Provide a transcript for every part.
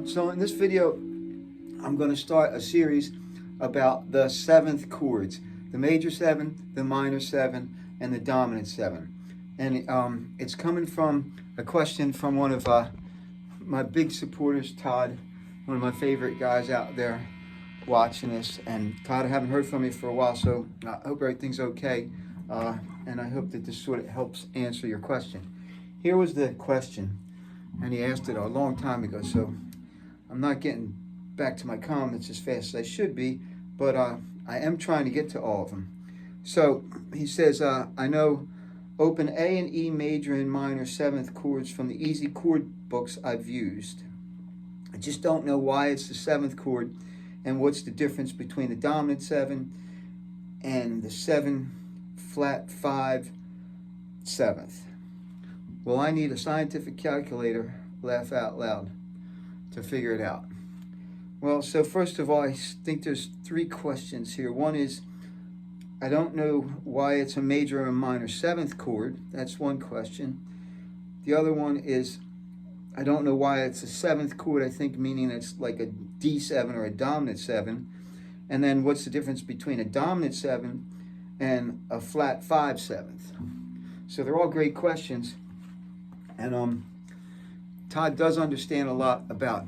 So in this video, I'm going to start a series about the seventh chords, the major 7, the minor 7, and the dominant 7. And it's coming from a question from one of my big supporters, Todd, one of my favorite guys out there watching this. And Todd, I haven't heard from you for a while, so I hope everything's okay. And I hope that this sort of helps answer your question. Here was the question, and he asked it a long time ago, so I'm not getting back to my comments as fast as I should be, but I am trying to get to all of them. So he says, I know open A and E major and minor 7th chords from the easy chord books I've used. I just don't know why it's the 7th chord and what's the difference between the dominant 7 and the 7 flat 5 7th. Well, I need a scientific calculator, laugh out loud, to figure it out. Well, so first of all, I think there's 3 questions here. One is, I don't know why it's a major or minor 7th chord. That's one question. The other one is, I don't know why it's a 7th chord, I think meaning it's like a D7 or a dominant 7. And then what's the difference between a dominant 7 and a flat 5 7th? So they're all great questions. And Todd does understand a lot about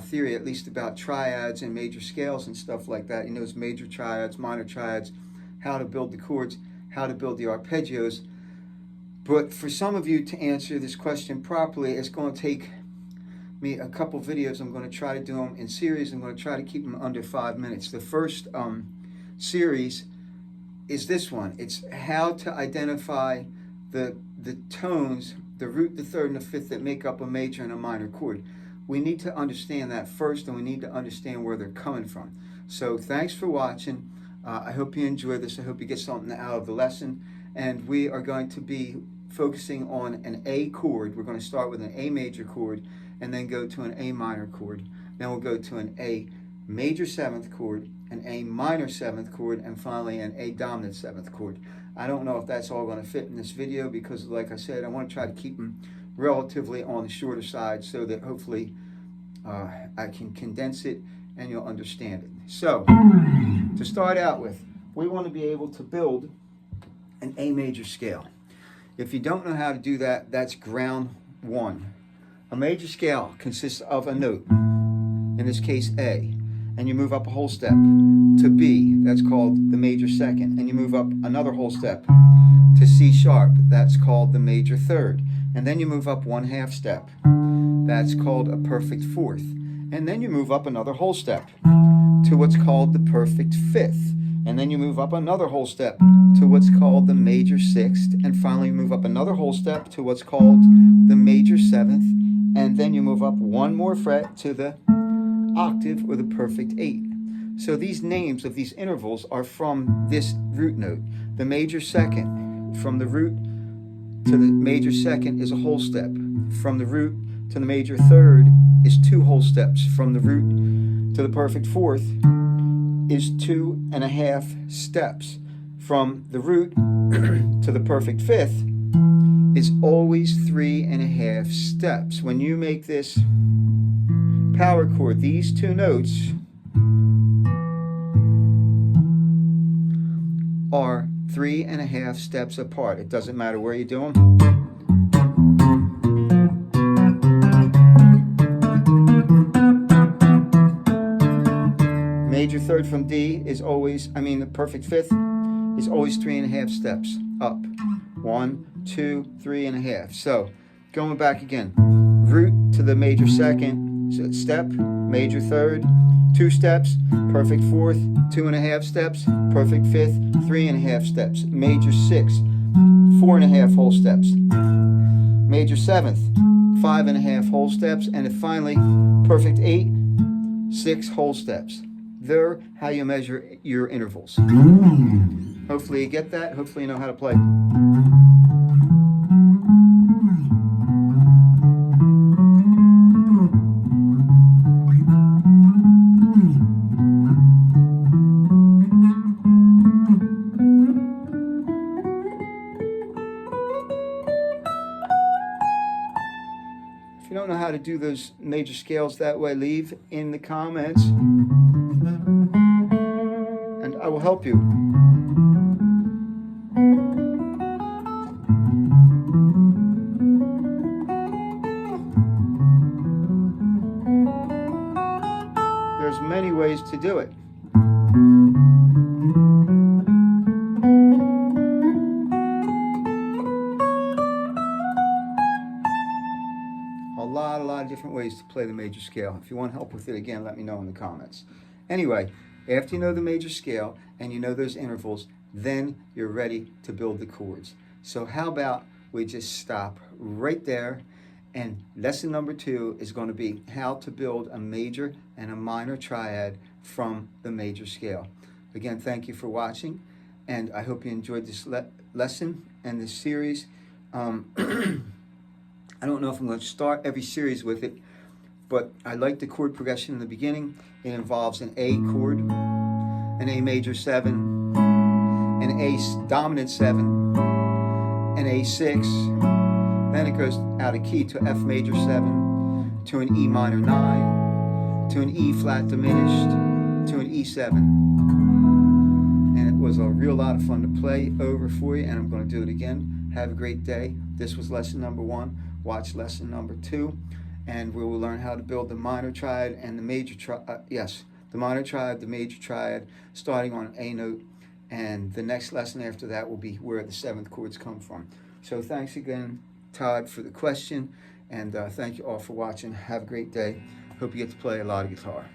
theory, at least about triads and major scales and stuff like that. He knows major triads, minor triads, how to build the chords, how to build the arpeggios. But for some of you to answer this question properly, it's going to take me a couple videos. I'm going to try to do them in series. I'm going to try to keep them under 5 minutes. The first series is this one. It's how to identify the tones, the root, the third, and the fifth that make up a major and a minor chord. We need to understand that first, and we need to understand where they're coming from. So thanks for watching. I hope you enjoy this. I hope you get something out of the lesson. And we are going to be focusing on an A chord. We're going to start with an A major chord and then go to an A minor chord. Then we'll go to an A major 7th chord, an A minor 7th chord, and finally an A dominant 7th chord. I don't know if that's all going to fit in this video because, like I said, I want to try to keep them relatively on the shorter side so that hopefully I can condense it and you'll understand it. So, to start out with, we want to be able to build an A major scale. If you don't know how to do that, that's ground 1. A major scale consists of a note, in this case A, and you move up a whole step to B, that's called the major 2nd, and you move up another whole step to C sharp, that's called the major 3rd, and then you move up 1/2 step, that's called a perfect 4th, and then you move up another whole step to what's called the perfect 5th, and then you move up another whole step to what's called the major 6th, and finally you move up another whole step to what's called the major 7th, and then you move up one more fret to the octave or the perfect 8. So these names of these intervals are from this root note. The major 2nd, from the root to the major 2nd is a whole step. From the root to the major 3rd is 2 whole steps. From the root to the perfect 4th is 2.5 steps. From the root to the perfect fifth is always 3.5 steps. When you make this power chord, these two notes are 3.5 steps apart. It doesn't matter where you do them. Major third from D is always, the perfect fifth is always 3.5 steps up. 1, 2, 3.5. So going back again, root to the major second step, major third, 2 steps, perfect fourth, 2.5 steps, perfect fifth, 3.5 steps, major sixth, 4.5 whole steps, major seventh, 5.5 whole steps, and then finally perfect 8, 6 whole steps. They're how you measure your intervals. Hopefully you get that. Hopefully you know how to play. If you don't know how to do those major scales that way, leave in the comments and I will help you. There's many ways to do it. A lot of different ways to play the major scale. If you want help with it, again, let me know in the comments. Anyway, after you know the major scale and you know those intervals, then you're ready to build the chords. So how about we just stop right there, and lesson number 2 is going to be how to build a major and a minor triad from the major scale. Again, thank you for watching, and I hope you enjoyed this lesson and this series. I don't know if I'm going to start every series with it, but I like the chord progression in the beginning. It involves an A chord, an A major 7, an A dominant 7, an A6, then it goes out of key to F major 7, to an E minor 9, to an E flat diminished, to an E7. And it was a real lot of fun to play over for you, and I'm going to do it again. Have a great day. This was lesson number 1. Watch lesson number 2, and we will learn how to build the minor triad and the major triad. The minor triad, the major triad, starting on A note, and the next lesson after that will be where the 7th chords come from. So thanks again, Todd, for the question, and thank you all for watching. Have a great day. Hope you get to play a lot of guitar.